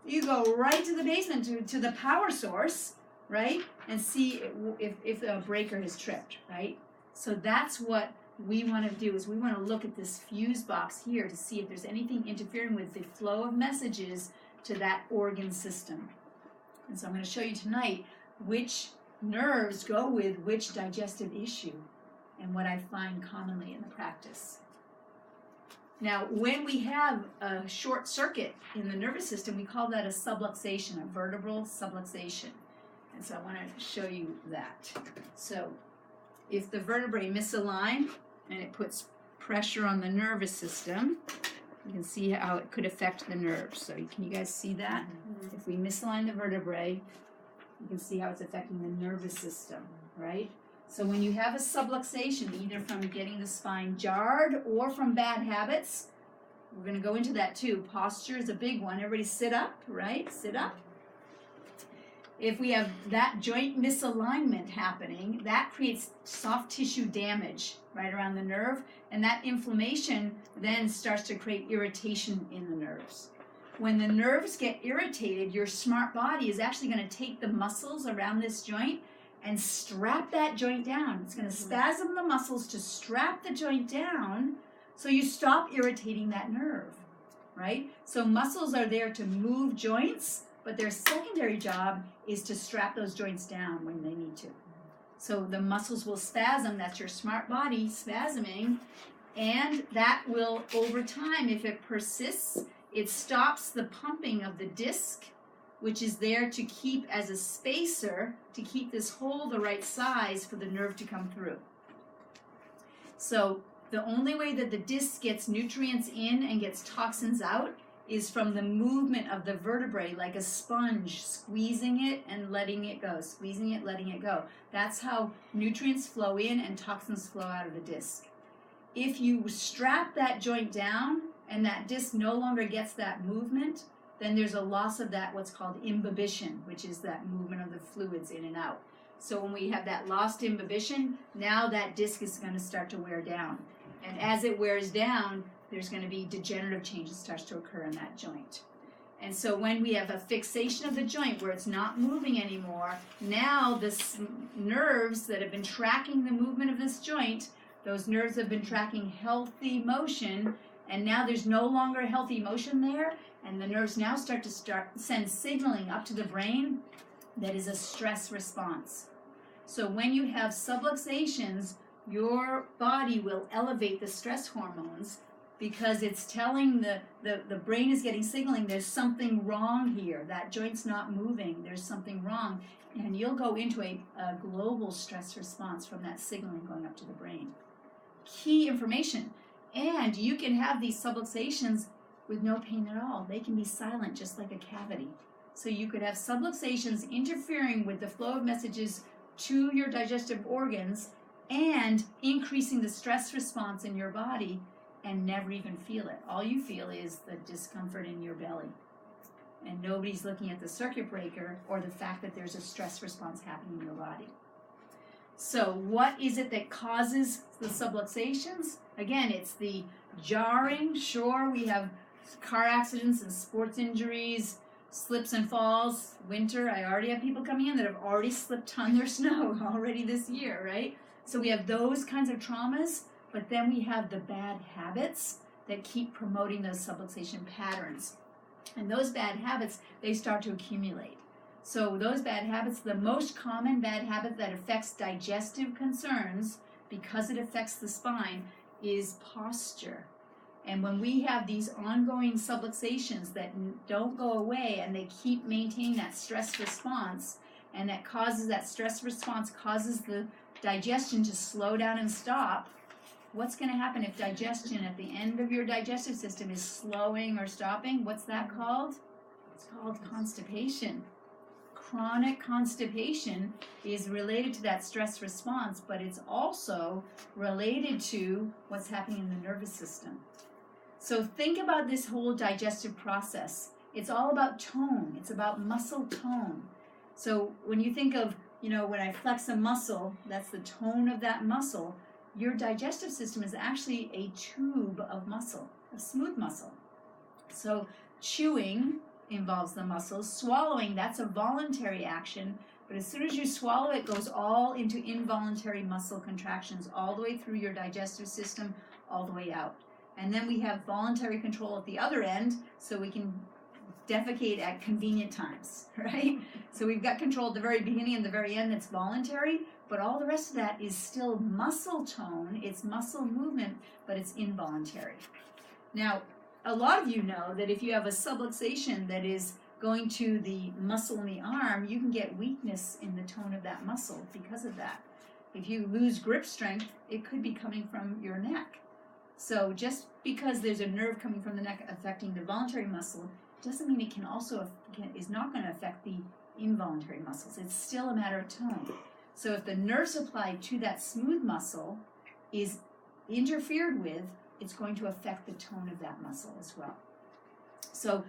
You go right to the basement to the power source, right, and see if a breaker is tripped, right? So that's what we want to do, is we want to look at this fuse box here to see if there's anything interfering with the flow of messages to that organ system. And so I'm going to show you tonight which nerves go with which digestive issue and what I find commonly in the practice. Now, when we have a short circuit in the nervous system, we call that a subluxation, a vertebral subluxation. And so I want to show you that. So if the vertebrae misalign and it puts pressure on the nervous system, you can see how it could affect the nerves. So can you guys see that? Mm-hmm. If we misalign the vertebrae, you can see how it's affecting the nervous system, right? So when you have a subluxation, either from getting the spine jarred or from bad habits, we're going to go into that too. Posture is a big one. Everybody sit up, right? Sit up. If we have that joint misalignment happening, that creates soft tissue damage right around the nerve, and that inflammation then starts to create irritation in the nerves. When the nerves get irritated, your smart body is actually going to take the muscles around this joint and strap that joint down. It's going to spasm the muscles to strap the joint down so you stop irritating that nerve, right? So muscles are there to move joints, but their secondary job is to strap those joints down when they need to. So the muscles will spasm, that's your smart body spasming, and that will, over time, if it persists, it stops the pumping of the disc, which is there to keep as a spacer, to keep this hole the right size for the nerve to come through. So the only way that the disc gets nutrients in and gets toxins out is from the movement of the vertebrae, like a sponge, squeezing it and letting it go, squeezing it, letting it go. That's how nutrients flow in and toxins flow out of the disc. If you strap that joint down and that disc no longer gets that movement, then there's a loss of that, what's called imbibition, which is that movement of the fluids in and out. So when we have that lost imbibition, now that disc is going to start to wear down. And as it wears down, there's going to be degenerative changes starts to occur in that joint. And so when we have a fixation of the joint where it's not moving anymore, now the nerves that have been tracking the movement of this joint, those nerves have been tracking healthy motion, and now there's no longer healthy motion there, and the nerves now start to send signaling up to the brain that is a stress response. So when you have subluxations, your body will elevate the stress hormones because it's telling the brain is getting signaling there's something wrong here. That joint's not moving. There's something wrong. And you'll go into a global stress response from that signaling going up to the brain. Key information. And you can have these subluxations with no pain at all. They can be silent, just like a cavity. So you could have subluxations interfering with the flow of messages to your digestive organs and increasing the stress response in your body and never even feel it. All you feel is the discomfort in your belly. And nobody's looking at the circuit breaker or the fact that there's a stress response happening in your body. So what is it that causes the subluxations? Again, it's the jarring. Sure, we have car accidents and sports injuries, slips and falls. Winter, I already have people coming in that have already slipped on their snow already this year, right? So we have those kinds of traumas, but then we have the bad habits that keep promoting those subluxation patterns. And those bad habits, they start to accumulate. So those bad habits, the most common bad habit that affects digestive concerns, because it affects the spine, is posture. And when we have these ongoing subluxations that don't go away and they keep maintaining that stress response, and that causes that stress response causes the digestion to slow down and stop, what's going to happen if digestion at the end of your digestive system is slowing or stopping? What's that called? It's called constipation. Chronic constipation is related to that stress response, but it's also related to what's happening in the nervous system. So think about this whole digestive process. It's all about tone. It's about muscle tone. So when you think of, when I flex a muscle, that's the tone of that muscle. Your digestive system is actually a tube of muscle, a smooth muscle. So chewing involves the muscles. Swallowing, that's a voluntary action. But as soon as you swallow, it goes all into involuntary muscle contractions all the way through your digestive system, all the way out. And then we have voluntary control at the other end, so we can defecate at convenient times, right? So we've got control at the very beginning and the very end that's voluntary, but all the rest of that is still muscle tone. It's muscle movement, but it's involuntary. Now, a lot of you know that if you have a subluxation that is going to the muscle in the arm, you can get weakness in the tone of that muscle because of that. If you lose grip strength, it could be coming from your neck. So just because there's a nerve coming from the neck affecting the voluntary muscle doesn't mean it is not going to affect the involuntary muscles. It's still a matter of tone. So if the nerve supply to that smooth muscle is interfered with, it's going to affect the tone of that muscle as well. So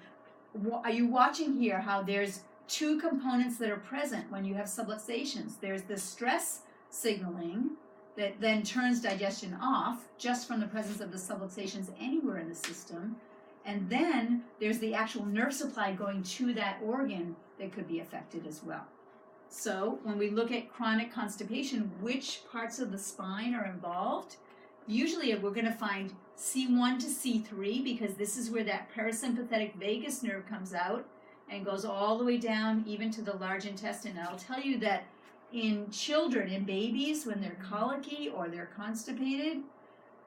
are you watching here how there's two components that are present when you have subluxations? There's the stress signaling that then turns digestion off just from the presence of the subluxations anywhere in the system. And then there's the actual nerve supply going to that organ that could be affected as well. So when we look at chronic constipation, which parts of the spine are involved? Usually we're going to find C1 to C3 because this is where that parasympathetic vagus nerve comes out and goes all the way down even to the large intestine. And I'll tell you that in children, in babies, when they're colicky or they're constipated,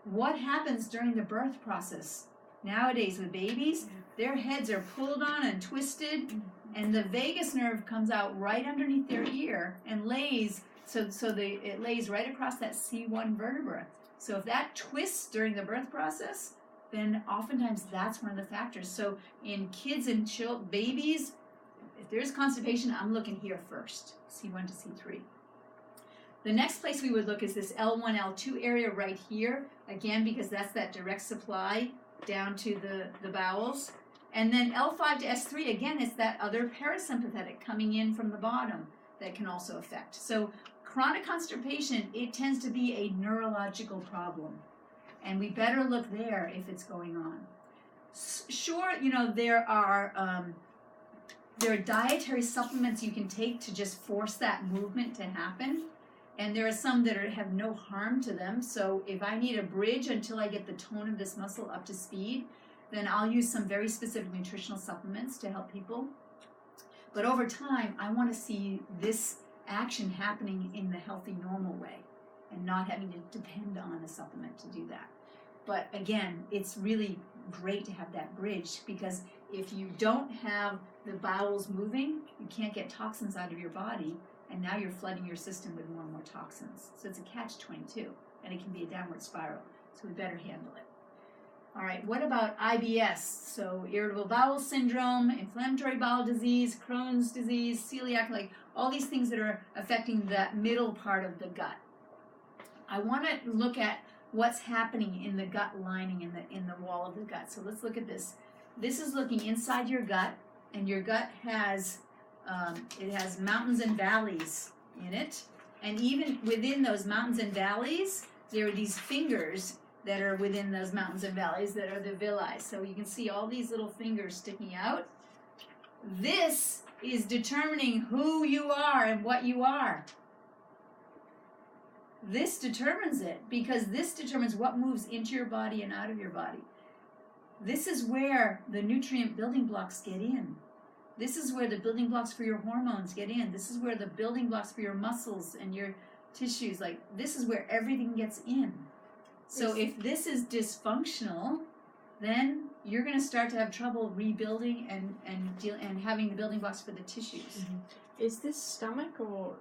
what happens during the birth process? Nowadays with babies, their heads are pulled on and twisted, and the vagus nerve comes out right underneath their ear and lays, it lays right across that C1 vertebra. So if that twists during the birth process, then oftentimes that's one of the factors. So in kids and babies, if there's constipation, I'm looking here first, C1 to C3. The next place we would look is this L1, L2 area right here, again, because that's that direct supply down to the bowels. And then L5 to S3, again, it's that other parasympathetic coming in from the bottom that can also affect. So chronic constipation, it tends to be a neurological problem. And we better look there if it's going on. Sure, there are dietary supplements you can take to just force that movement to happen. And there are some that have no harm to them. So if I need a bridge until I get the tone of this muscle up to speed, then I'll use some very specific nutritional supplements to help people. But over time, I want to see this action happening in the healthy, normal way and not having to depend on a supplement to do that. But again, it's really great to have that bridge because if you don't have the bowels moving, you can't get toxins out of your body. And now you're flooding your system with more and more toxins. So it's a catch-22, and it can be a downward spiral. So we better handle it. All right, what about IBS? So irritable bowel syndrome, inflammatory bowel disease, Crohn's disease, celiac, like all these things that are affecting that middle part of the gut. I want to look at what's happening in the gut lining, in the wall of the gut. So let's look at this. This is looking inside your gut, and your gut has it has mountains and valleys in it. And even within those mountains and valleys, there are these fingers that are within those mountains and valleys that are the villi. So you can see all these little fingers sticking out. This is determining who you are and what you are. This determines it because this determines what moves into your body and out of your body. This is where the nutrient building blocks get in. This is where the building blocks for your hormones get in. This is where the building blocks for your muscles and your tissues, this is where everything gets in. So if this is dysfunctional, then you're going to start to have trouble rebuilding and having the building blocks for the tissues. Mm-hmm. Is this stomach or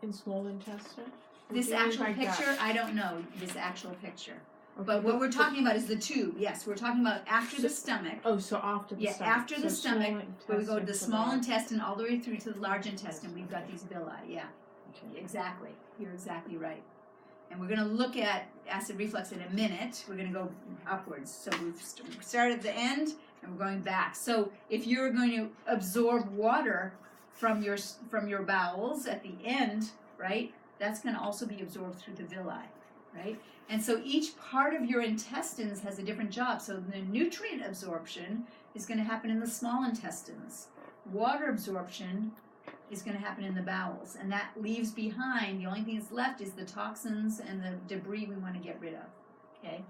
in small intestine? This actual picture, I don't know this actual picture. Okay, but what we're talking about is the tube. Yes, we're talking about after the stomach. Oh, so after the stomach. Yeah, after the stomach, where we go to the small intestine all the way through to the large intestine, we've got these villi. Yeah, okay. Exactly. You're exactly right. And we're going to look at acid reflux in a minute. We're going to go upwards. So we've started at the end and we're going back. So if you're going to absorb water from your bowels at the end, right, that's going to also be absorbed through the villi, right? And so each part of your intestines has a different job. So the nutrient absorption is going to happen in the small intestines. Water absorption is going to happen in the bowels, and that leaves behind, the only thing that's left is the toxins and the debris we want to get rid of, okay?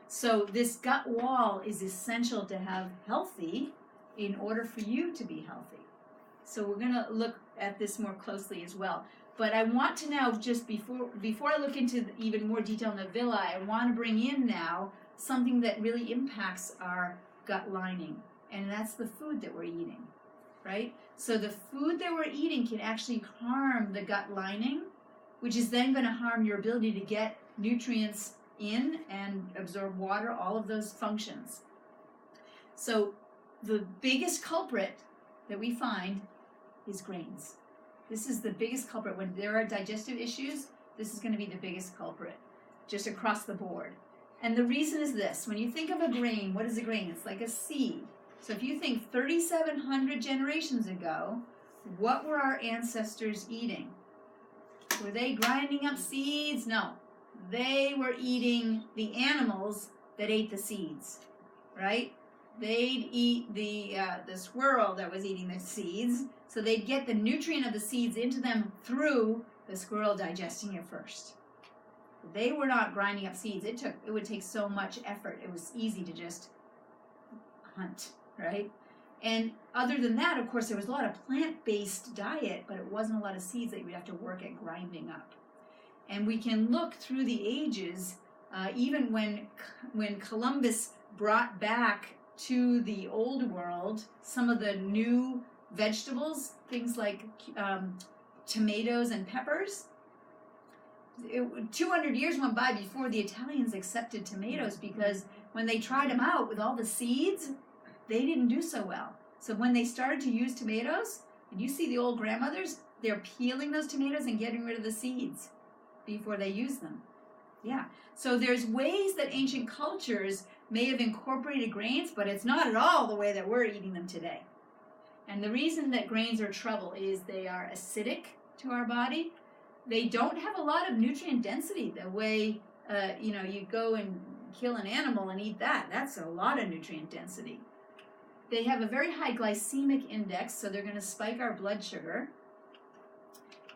So this gut wall is essential to have healthy in order for you to be healthy. So we're going to look at this more closely as well. But I want to now, just before I look into even more detail in the villi, I want to bring in now something that really impacts our gut lining, and that's the food that we're eating, right? So the food that we're eating can actually harm the gut lining, which is then going to harm your ability to get nutrients in and absorb water, all of those functions. So the biggest culprit that we find is grains. This is the biggest culprit. When there are digestive issues, this is going to be the biggest culprit, just across the board. And the reason is this. When you think of a grain, what is a grain? It's like a seed. So if you think 3,700 generations ago, what were our ancestors eating? Were they grinding up seeds? No. They were eating the animals that ate the seeds, right? They'd eat the squirrel that was eating the seeds, so they'd get the nutrient of the seeds into them through the squirrel digesting it first. They were not grinding up seeds. It would take so much effort. It was easy to just hunt, right? And other than that, of course, there was a lot of plant-based diet, but it wasn't a lot of seeds that you would have to work at grinding up. And we can look through the ages, even when Columbus brought back to the old world some of the new vegetables, things like tomatoes and peppers. 200 years went by before the Italians accepted tomatoes, because when they tried them out with all the seeds, they didn't do so well. So when they started to use tomatoes, and you see the old grandmothers, they're peeling those tomatoes and getting rid of the seeds before they use them. Yeah. So there's ways that ancient cultures may have incorporated grains, but it's not at all the way that we're eating them today. And the reason that grains are trouble is they are acidic to our body. They don't have a lot of nutrient density the way, you go and kill an animal and eat that. That's a lot of nutrient density. They have a very high glycemic index, so they're going to spike our blood sugar.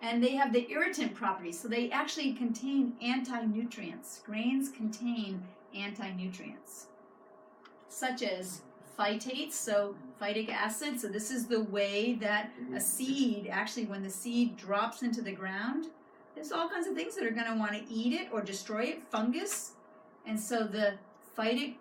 And they have the irritant properties, so they actually contain anti-nutrients. Grains contain anti-nutrients, such as phytates, so phytic acid. So this is the way that a seed, actually when the seed drops into the ground, there's all kinds of things that are going to want to eat it or destroy it, fungus. And so the phytic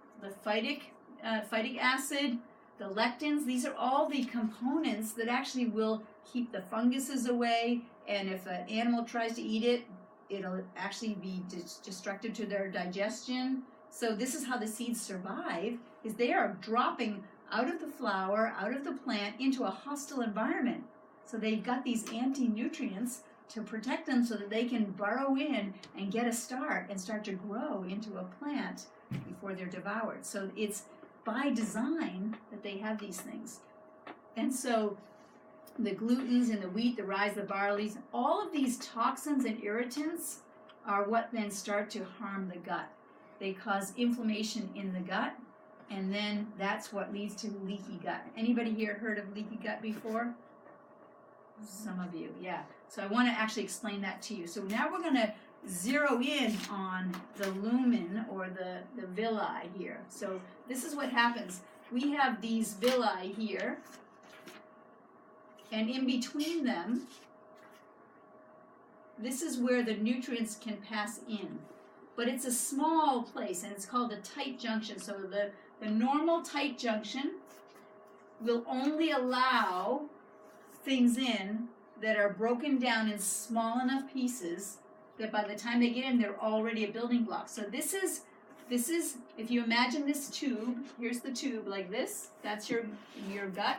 acid, the lectins, these are all the components that actually will keep the funguses away. And if an animal tries to eat it, it'll actually be destructive to their digestion. So this is how the seeds survive, is they are dropping out of the flower, out of the plant, into a hostile environment. So they've got these anti-nutrients to protect them so that they can burrow in and get a start and start to grow into a plant before they're devoured. So it's by design that they have these things. And so the glutens in the wheat, the rye, the barley, all of these toxins and irritants are what then start to harm the gut. They cause inflammation in the gut, and then that's what leads to leaky gut. Anybody here heard of leaky gut before? Some of you, yeah. So I want to actually explain that to you. So now we're going to zero in on the lumen, or the villi here. So this is what happens. We have these villi here, and in between them, this is where the nutrients can pass in. But it's a small place, and it's called a tight junction. So the normal tight junction will only allow things in that are broken down in small enough pieces that by the time they get in, they're already a building block. So this is, if you imagine this tube, here's the tube like this, that's your gut.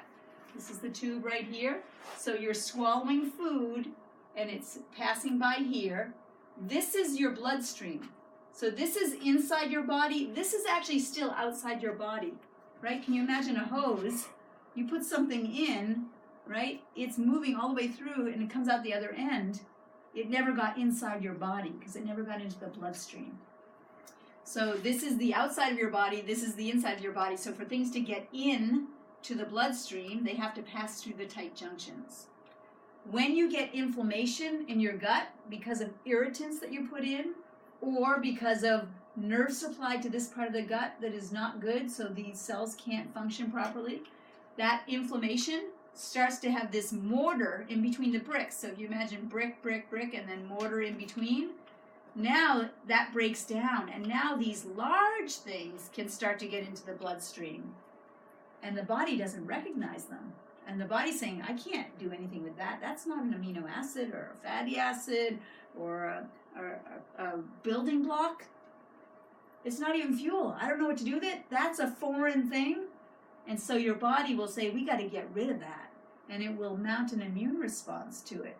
This is the tube right here. So you're swallowing food, and it's passing by here. this is your bloodstream. So this is inside your body. This is actually still outside your body, right? Can you imagine a hose? You put something in, right? It's moving all the way through and it comes out the other end. It never got inside your body because it never got into the bloodstream. So this is the outside of your body. This is the inside of your body. So for things to get in to the bloodstream, they have to pass through the tight junctions. When you get inflammation in your gut because of irritants that you put in, or because of nerve supply to this part of the gut that is not good, so these cells can't function properly, that inflammation starts to have this mortar in between the bricks. So if you imagine brick, brick, brick, and then mortar in between, now that breaks down, and now these large things can start to get into the bloodstream, and the body doesn't recognize them. And the body's saying, I can't do anything with that. That's not an amino acid or a fatty acid or a building block. It's not even fuel. I don't know what to do with it. That's a foreign thing. And so your body will say, we got to get rid of that. And it will mount an immune response to it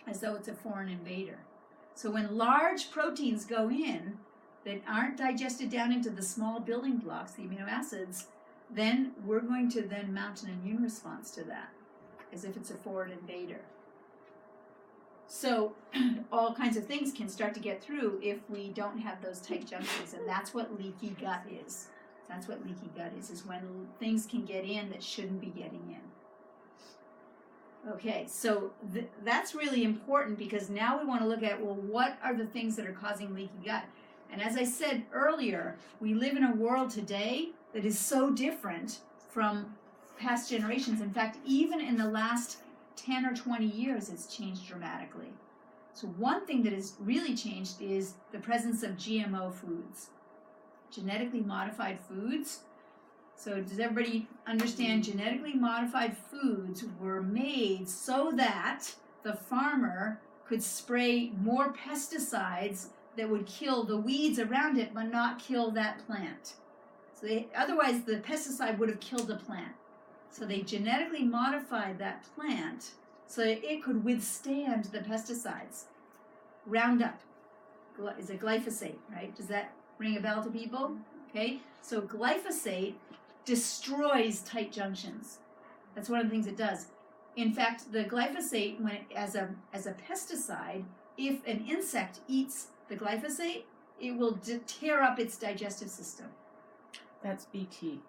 as though it's a foreign invader. So when large proteins go in that aren't digested down into the small building blocks, the amino acids, then we're going to then mount an immune response to that as if it's a foreign invader. So all kinds of things can start to get through if we don't have those tight junctions, and that's what leaky gut is. That's what leaky gut is when things can get in that shouldn't be getting in. Okay, so that's really important because now we want to look at, well, what are the things that are causing leaky gut? And as I said earlier, we live in a world today that is so different from past generations. In fact, even in the last 10 or 20 years, it's changed dramatically. So one thing that has really changed is the presence of GMO foods, genetically modified foods. So does everybody understand genetically modified foods were made so that the farmer could spray more pesticides that would kill the weeds around it but not kill that plant? So otherwise the pesticide would have killed the plant. So they genetically modified that plant so that it could withstand the pesticides. Roundup is a glyphosate, right? Does that ring a bell to people? Okay, so glyphosate destroys tight junctions. That's one of the things it does. In fact, the glyphosate, as a pesticide, if an insect eats the glyphosate, it will tear up its digestive system. That's BT,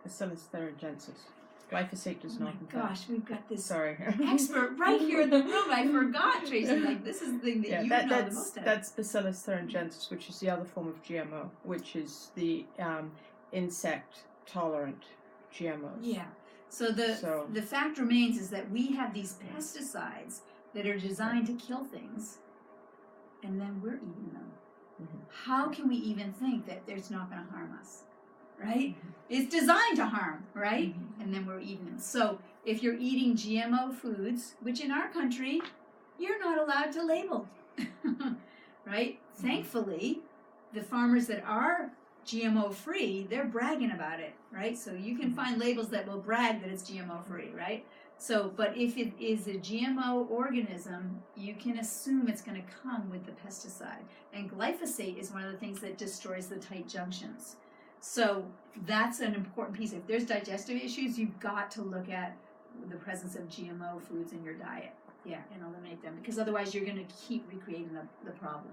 Bacillus thuringiensis. Glyphosate does not. Oh my gosh, we've got this expert right here in the room. I forgot, Tracy. Like, this is the thing that you know the most of. That's Bacillus thuringiensis, which is the other form of GMO, which is the insect-tolerant GMOs. Yeah. So the fact remains is that we have these pesticides that are designed to kill things, and then we're eating them. Mm-hmm. How can we even think that it's not going to harm us? Right? Mm-hmm. It's designed to harm, right? Mm-hmm. And then we're eating them. So if you're eating GMO foods, which in our country, you're not allowed to label, right? Mm-hmm. Thankfully, the farmers that are GMO free, they're bragging about it, right? So you can find labels that will brag that it's GMO free, right? So, but if it is a GMO organism, you can assume it's going to come with the pesticide. And glyphosate is one of the things that destroys the tight junctions. So that's an important piece. If there's digestive issues, you've got to look at the presence of GMO foods in your diet, and eliminate them, because otherwise you're going to keep recreating the problem.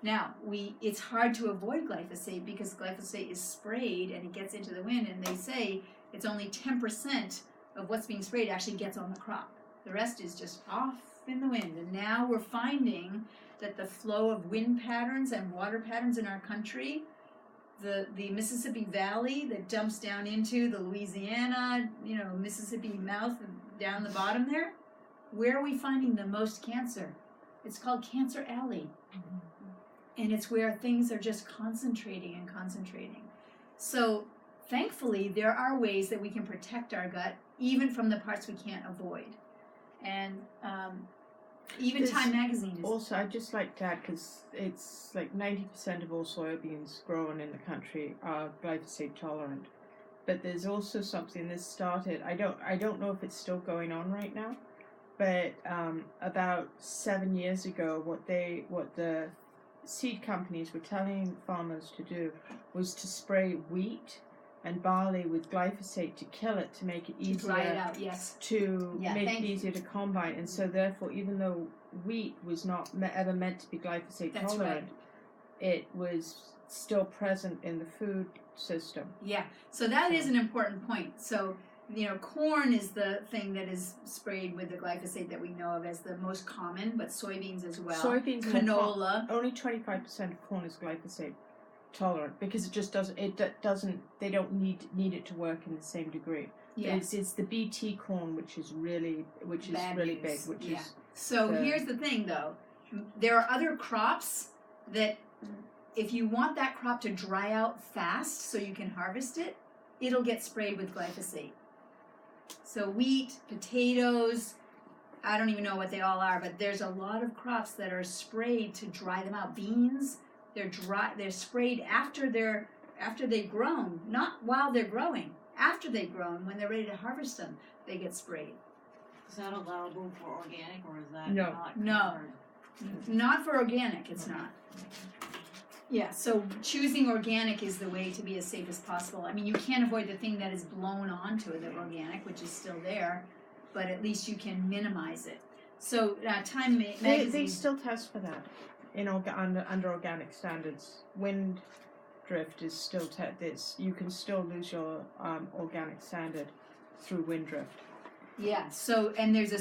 Now, it's hard to avoid glyphosate because glyphosate is sprayed and it gets into the wind, and they say it's only 10% of what's being sprayed actually gets on the crop. The rest is just off in the wind. And now we're finding that the flow of wind patterns and water patterns in our country, the Mississippi Valley that dumps down into the Louisiana, Mississippi mouth down the bottom there, where are we finding the most cancer? It's called Cancer Alley. Mm-hmm. And it's where things are just concentrating and concentrating. So thankfully, there are ways that we can protect our gut, even from the parts we can't avoid. And even Time Magazine is... Also, I'd just like to add, because it's like 90% of all soybeans grown in the country are glyphosate tolerant. But there's also something that started, I don't know if it's still going on right now, but about 7 years ago, what the seed companies were telling farmers to do was to spray wheat and barley with glyphosate to kill it, to make it To dry it easier out, yes. to Yeah, make thank it you. easier to combine. And so therefore, even though wheat was not ever meant to be glyphosate That's tolerant, it was still present in the food system. Yeah, so that is an important point. So, corn is the thing that is sprayed with the glyphosate that we know of as the most common, but soybeans as well. Soybeans, canola. Only 25% of corn is glyphosate tolerant because it just doesn't. They don't need it to work in the same degree. Yeah. It's the BT corn which is really Bad big, news. which Yeah. is. So here's the thing, though. There are other crops that, if you want that crop to dry out fast so you can harvest it, it'll get sprayed with glyphosate. So wheat, potatoes, I don't even know what they all are, but there's a lot of crops that are sprayed to dry them out. Beans, they're sprayed after they've grown, not while they're growing. After they've grown, when they're ready to harvest them, they get sprayed. Is that allowable for organic, or is that No. not No. covered? Not for organic, it's not. Yeah, so choosing organic is the way to be as safe as possible. I mean, you can't avoid the thing that is blown onto the organic, which is still there, but at least you can minimize it. So, Time Magazine... They still test for that under organic standards. Wind drift is still you can still lose your organic standard through wind drift. Yeah, so, and there's a